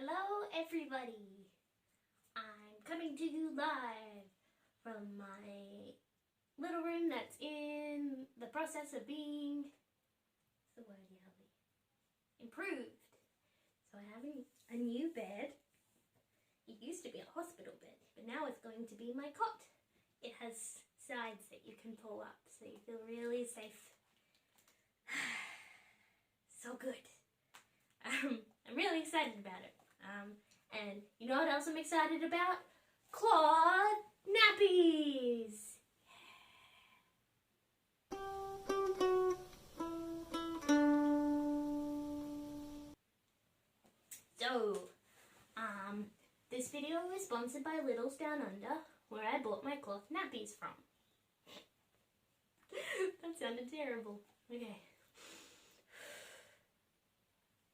Hello everybody! I'm coming to you live from my little room that's in the process of being, what's the word, Yali? Improved. So I have a new bed. It used to be a hospital bed, but now it's going to be my cot. It has sides that you can pull up so you feel really safe. So good. I'm really excited about it. And you know what else I'm excited about? Cloth nappies! So, this video is sponsored by Littles Down Under, where I bought my cloth nappies from. That sounded terrible. Okay.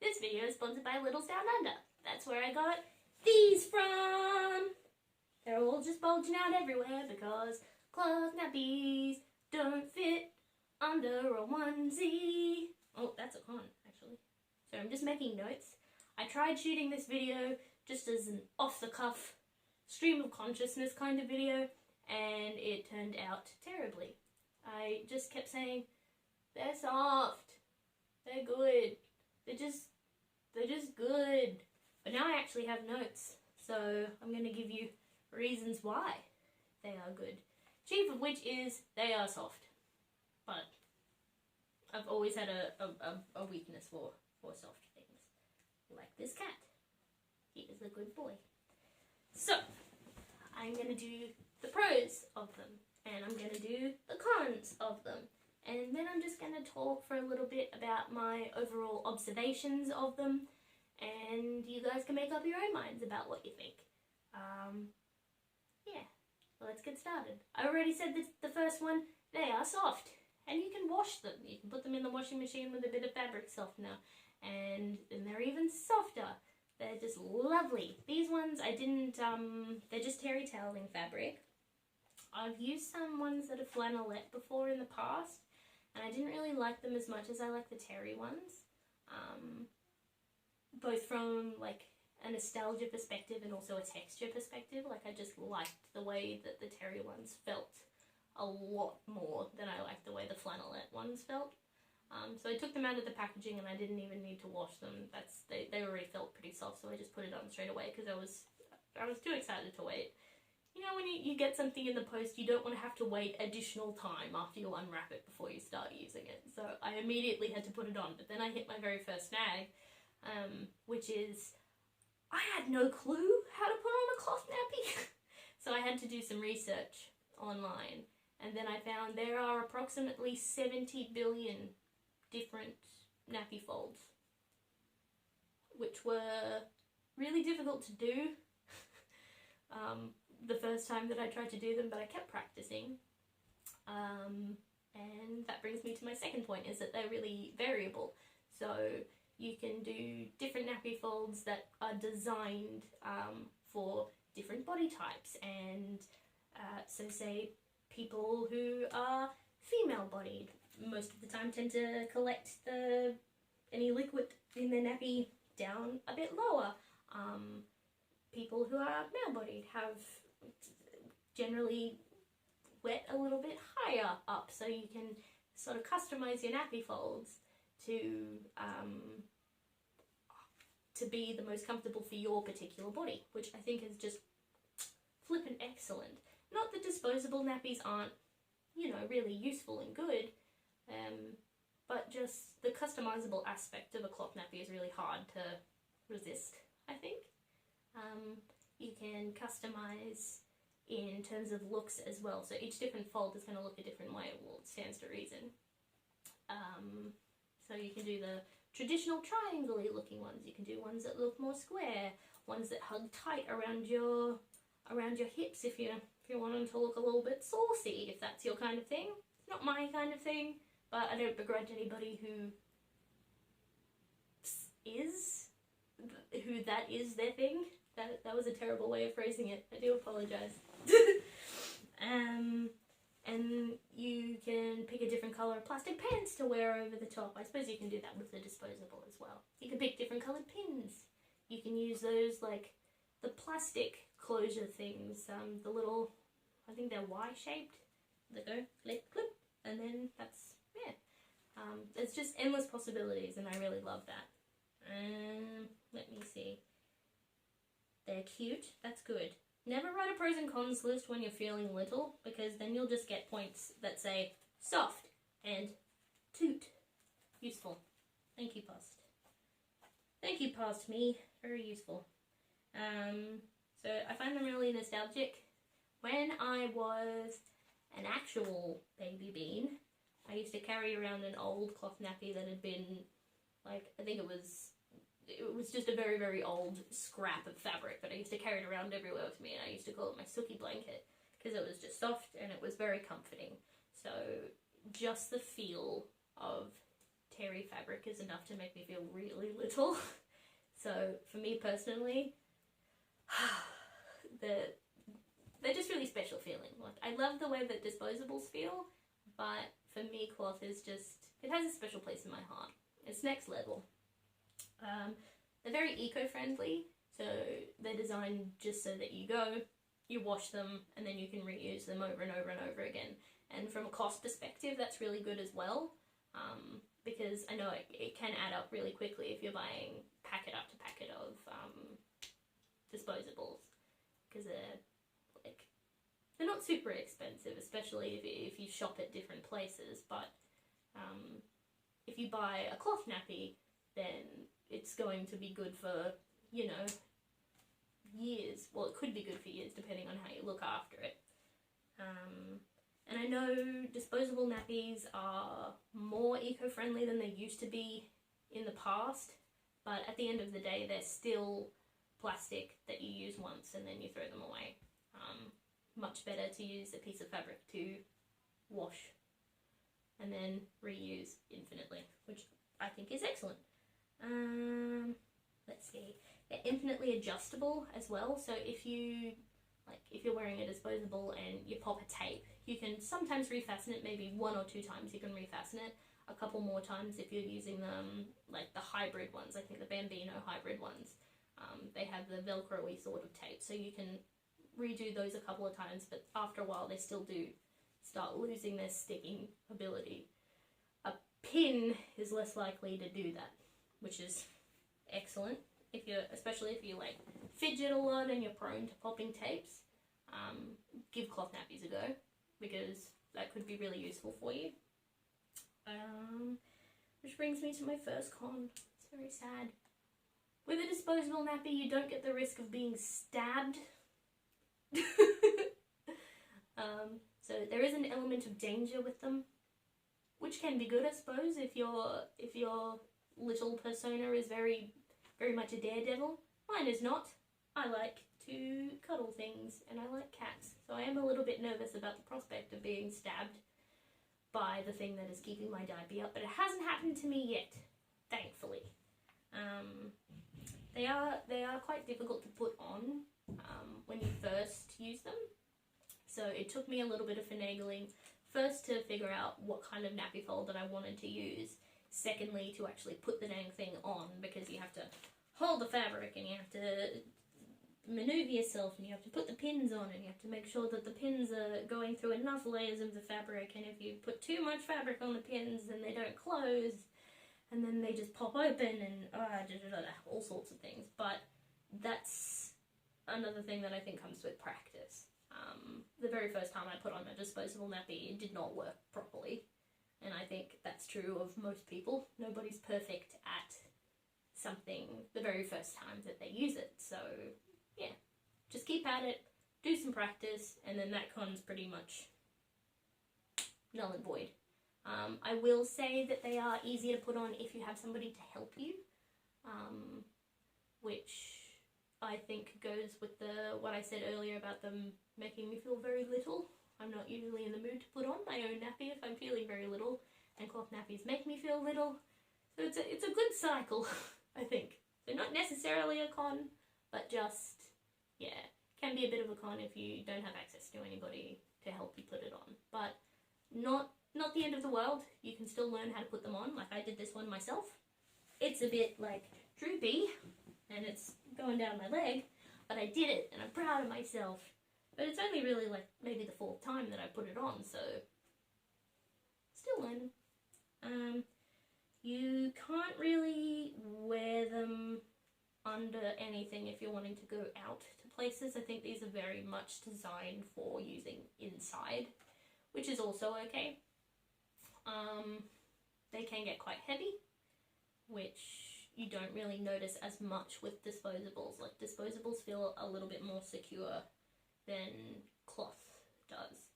This video is sponsored by Littles Down Under. That's where I got these from. They're all just bulging out everywhere because cloth nappies don't fit under a onesie. Oh, that's a con, actually. So I'm just making notes. I tried shooting this video just as an off-the-cuff stream of consciousness kind of video, and it turned out terribly. I just kept saying, they're soft, they're good, they're just good. But now I actually have notes, so I'm going to give you reasons why they are good. Chief of which is they are soft. But I've always had a weakness for soft things. Like this cat. He is a good boy. So, I'm going to do the pros of them, and I'm going to do the cons of them. And then I'm just going to talk for a little bit about my overall observations of them, and you guys can make up your own minds about what you think. Yeah, well, let's get started. I already said this, the first one, they are soft, and you can wash them. You can put them in the washing machine with a bit of fabric softener, and they're even softer. They're just lovely. These ones, I didn't, they're just terry toweling fabric. I've used some ones that are flannelette before in the past, and I didn't really like them as much as I like the terry ones. Both from like a nostalgia perspective and also a texture perspective. Like I just liked the way that the terry ones felt a lot more than I liked the way the flannelette ones felt. So I took them out of the packaging and I didn't even need to wash them. They already felt pretty soft, so I just put it on straight away because I was too excited to wait. You know, when you get something in the post, you don't want to have to wait additional time after you unwrap it before you start using it. So I immediately had to put it on, but then I hit my very first snag, which is I had no clue how to put on a cloth nappy. So I had to do some research online, and then I found there are approximately 70 billion different nappy folds, which were really difficult to do the first time that I tried to do them, but I kept practicing. And that brings me to my second point, is that they're really variable. So you can do different nappy folds that are designed for different body types, and so say people who are female bodied most of the time tend to collect any liquid in their nappy down a bit lower. People who are male-bodied have generally wet a little bit higher up, so you can sort of customize your nappy folds to be the most comfortable for your particular body, which I think is just flippin' excellent. Not that disposable nappies aren't, you know, really useful and good, but just the customizable aspect of a cloth nappy is really hard to resist, I think. You can customize in terms of looks as well, so each different fold is going to look a different way. Well, it stands to reason. So you can do the traditional triangle-y looking ones, you can do ones that look more square, ones that hug tight around your hips if you want them to look a little bit saucy, if that's your kind of thing. It's not my kind of thing, but I don't begrudge anybody who that is their thing. That was a terrible way of phrasing it. I do apologise. And you can pick a different colour of plastic pants to wear over the top. I suppose you can do that with the disposable as well. You can pick different coloured pins. you can use those, like the plastic closure things, the little, I think they're Y-shaped, they go clip, clip, and then that's, yeah. It's just endless possibilities, and I really love that. Let me see. They're cute, that's good. Never write a pros and cons list when you're feeling little, because then you'll just get points that say soft and toot. Useful. Thank you, past. Thank you, past me. Very useful. So I find them really nostalgic. When I was an actual baby bean, I used to carry around an old cloth nappy that had been, like, I think it was just a very, very old scrap of fabric, but I used to carry it around everywhere with me, and I used to call it my Sookie blanket, because it was just soft and it was very comforting. So just the feel of terry fabric is enough to make me feel really little. So for me personally, they're just really special feeling. Like, I love the way that disposables feel, but for me cloth is just, it has a special place in my heart. It's next level. They're very eco-friendly, so they're designed just so that you go, you wash them, and then you can reuse them over and over and over again. And from a cost perspective, that's really good as well, because I know it can add up really quickly if you're buying packet after packet of disposables, because they're not super expensive, especially if you shop at different places, but if you buy a cloth nappy, then it's going to be good for, you know, years. Well, it could be good for years depending on how you look after it. And I know disposable nappies are more eco-friendly than they used to be in the past, but at the end of the day they're still plastic that you use once and then you throw them away. Much better to use a piece of fabric to wash and then reuse infinitely, which I think is excellent. Let's see, they're infinitely adjustable as well, so if you're wearing a disposable and you pop a tape, you can sometimes refasten it, maybe 1 or 2 times you can refasten it, a couple more times if you're using them, like the hybrid ones, I think the Bambino hybrid ones, they have the velcro-y sort of tape, so you can redo those a couple of times, but after a while they still do start losing their sticking ability. Pin is less likely to do that, which is excellent, especially if you like fidget a lot and you're prone to popping tapes. Give cloth nappies a go, because that could be really useful for you. Which brings me to my first con. It's very sad. With a disposable nappy, you don't get the risk of being stabbed. So there is an element of danger with them, which can be good, I suppose, if your little persona is very, very much a daredevil. Mine is not. I like to cuddle things, and I like cats, so I am a little bit nervous about the prospect of being stabbed by the thing that is keeping my diaper up, but it hasn't happened to me yet, thankfully. They are quite difficult to put on when you first use them, so it took me a little bit of finagling, first to figure out what kind of nappy fold that I wanted to use, secondly to actually put the dang thing on, because you have to hold the fabric and you have to maneuver yourself and you have to put the pins on and you have to make sure that the pins are going through enough layers of the fabric, and if you put too much fabric on the pins then they don't close and then they just pop open and all sorts of things. But that's another thing that I think comes with practice. The very first time I put on a disposable nappy, it did not work properly, and I think that's true of most people. Nobody's perfect at something the very first time that they use it, so yeah, just keep at it, do some practice, and then that con's pretty much null and void. I will say that they are easier to put on if you have somebody to help you, which I think goes with what I said earlier about them making me feel very little. I'm not usually in the mood to put on my own nappy if I'm feeling very little, and cloth nappies make me feel little, so it's a good cycle, I think. So not necessarily a con, but just, yeah, can be a bit of a con if you don't have access to anybody to help you put it on. But not the end of the world. You can still learn how to put them on. Like, I did this one myself. It's a bit like droopy, and it's going down my leg, but I did it and I'm proud of myself. But it's only really like maybe the 4th time that I put it on, so still learning. You can't really wear them under anything if you're wanting to go out to places. I think these are very much designed for using inside, which is also okay. They can get quite heavy, which you don't really notice as much with disposables. Like, disposables feel a little bit more secure than cloth does.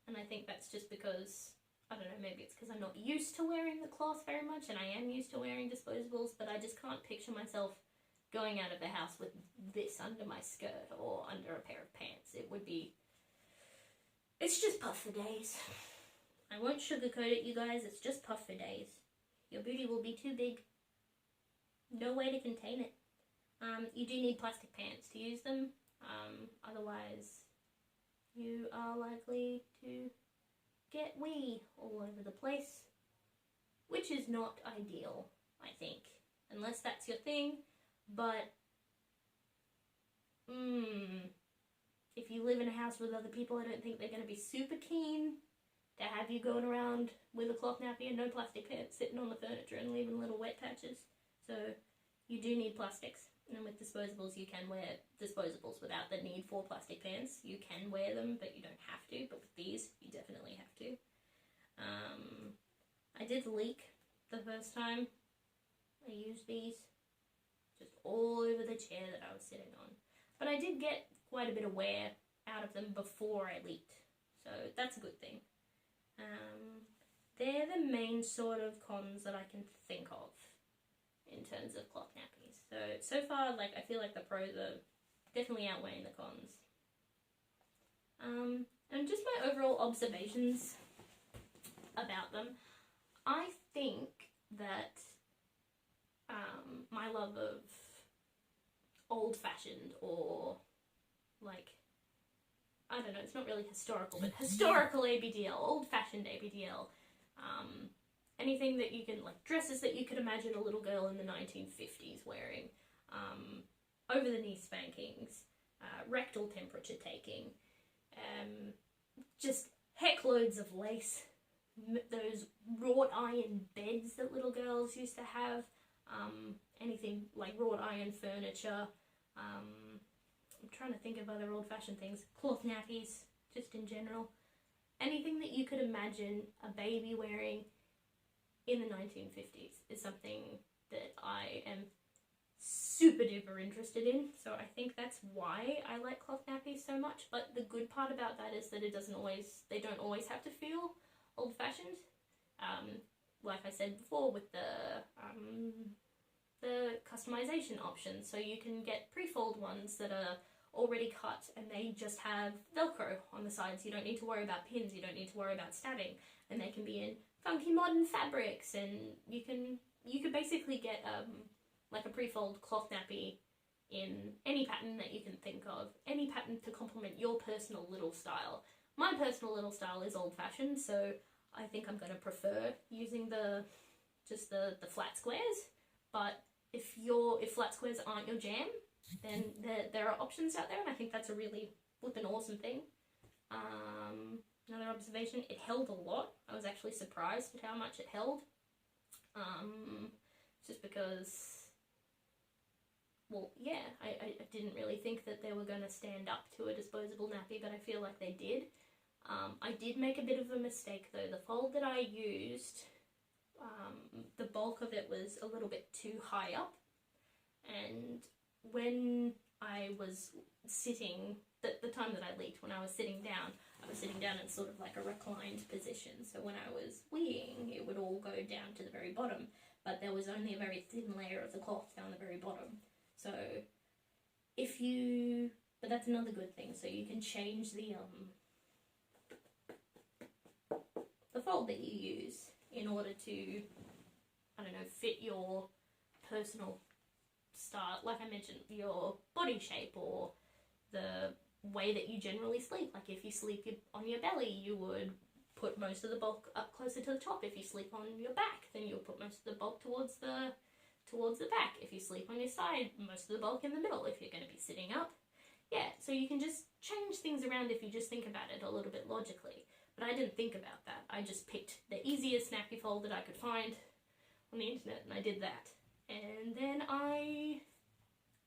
And I think that's just because, I don't know, maybe it's because I'm not used to wearing the cloth very much, and I am used to wearing disposables, but I just can't picture myself going out of the house with this under my skirt or under a pair of pants. It's just puff for days. I won't sugarcoat it, you guys, it's just puff for days. Your booty will be too big. No way to contain it. You do need plastic pants to use them, otherwise you are likely to get wee all over the place, which is not ideal, I think, unless that's your thing. But if you live in a house with other people, I don't think they're going to be super keen to have you going around with a cloth nappy and no plastic pants sitting on the furniture and leaving little wet patches. So you do need plastics. And with disposables, you can wear disposables without the need for plastic pants. You can wear them, but you don't have to. But with these, you definitely have to. I did leak the first time I used these, just all over the chair that I was sitting on. But I did get quite a bit of wear out of them before I leaked, so that's a good thing. They're the main sort of cons that I can think of in terms of cloth nappies. So far, like, I feel like the pros are definitely outweighing the cons. And just my overall observations about them, I think that my love of old-fashioned, or like, I don't know, it's not really historical, but historical ABDL, old-fashioned ABDL, anything that you can, like, dresses that you could imagine a little girl in the 1950s wearing, over-the-knee spankings, rectal temperature taking, just heckloads of lace, those wrought iron beds that little girls used to have, anything like wrought iron furniture. I'm trying to think of other old-fashioned things. Cloth nappies, just in general. Anything that you could imagine a baby wearing in the 1950s is something that I am super duper interested in. So I think that's why I like cloth nappies so much. But the good part about that is that they don't always have to feel old-fashioned. Like I said before, with the customization options, so you can get pre-fold ones that are already cut and they just have Velcro on the sides. You don't need to worry about pins, you don't need to worry about stabbing, and they can be in funky modern fabrics, and you could basically get like a pre-fold cloth nappy in any pattern that you can think of, any pattern to complement your personal little style. My personal little style is old-fashioned, so I think I'm going to prefer using the flat squares. But if flat squares aren't your jam, then there are options out there, and I think that's a really flippin' awesome thing. Another observation, it held a lot. I was actually surprised at how much it held. Just because, well, yeah, I didn't really think that they were going to stand up to a disposable nappy, but I feel like they did. I did make a bit of a mistake though. The fold that I used, the bulk of it was a little bit too high up, and when I was sitting, the time that I leaked, when I was sitting down in sort of like a reclined position, so when I was weeing, it would all go down to the very bottom, but there was only a very thin layer of the cloth down the very bottom. So but that's another good thing, so you can change the fold that you use in order to, I don't know, fit your personal style, like I mentioned, your body shape or the way that you generally sleep. Like if you sleep on your belly, you would put most of the bulk up closer to the top. If you sleep on your back, then you'll put most of the bulk towards the towards the back. If you sleep on your side, most of the bulk in the middle. If you're going to be sitting up, yeah. So you can just change things around if you just think about it a little bit logically. But I didn't think about that. I just picked the easiest nappy fold that I could find on the internet, and I did that. And then I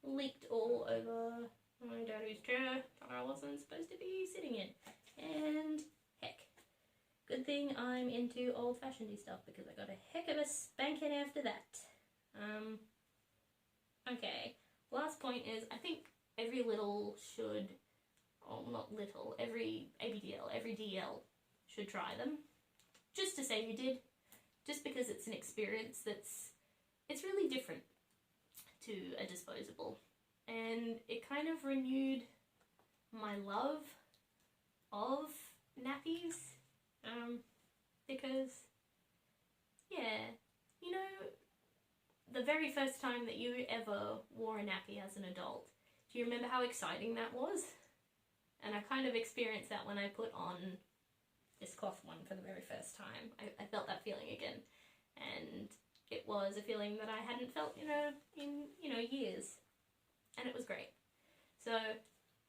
leaked all over my daddy's chair that I wasn't supposed to be sitting in. And heck, good thing I'm into old-fashioned stuff because I got a heck of a spanking after that. Okay, last point is I think every little should, oh not little, every ABDL, every DL should try them. Just to say you did, just because it's an experience it's really different to a disposable. And it kind of renewed my love of nappies, because, yeah, you know, the very first time that you ever wore a nappy as an adult, do you remember how exciting that was? And I kind of experienced that when I put on this cloth one for the very first time. I felt that feeling again, and it was a feeling that I hadn't felt, in years, and it was great. So,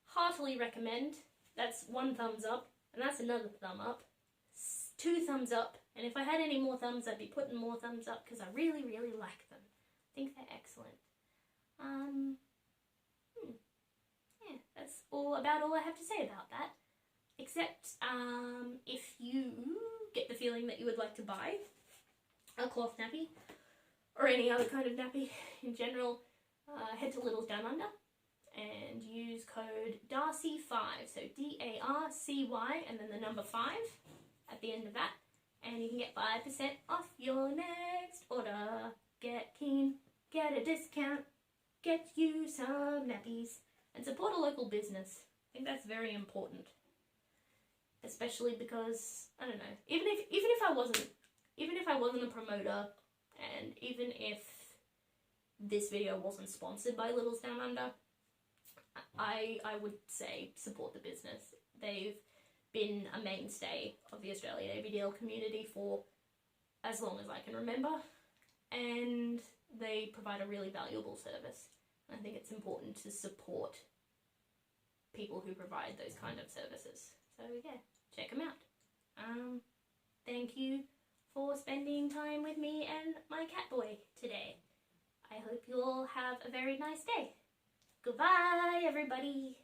heartily recommend. That's 1 thumbs up, and that's another thumb up. 2 thumbs up, and if I had any more thumbs, I'd be putting more thumbs up because I really, really like them. I think they're excellent. Yeah, that's all I have to say about that. Except, if you get the feeling that you would like to buy a cloth nappy, or any other kind of nappy in general, head to Little's Down Under and use code DARCY5, so DARCY, and then the number 5 at the end of that, and you can get 5% off your next order. Get keen, get a discount, get you some nappies, and support a local business. I think that's very important, especially because, I don't know, even if I wasn't a promoter, and even if this video wasn't sponsored by Little's Down Under, I would say support the business. They've been a mainstay of the Australian ABDL community for as long as I can remember, and they provide a really valuable service. I think it's important to support people who provide those kind of services. So yeah, check them out. Thank you for spending time with me and my cat boy today. I hope you all have a very nice day. Goodbye, everybody.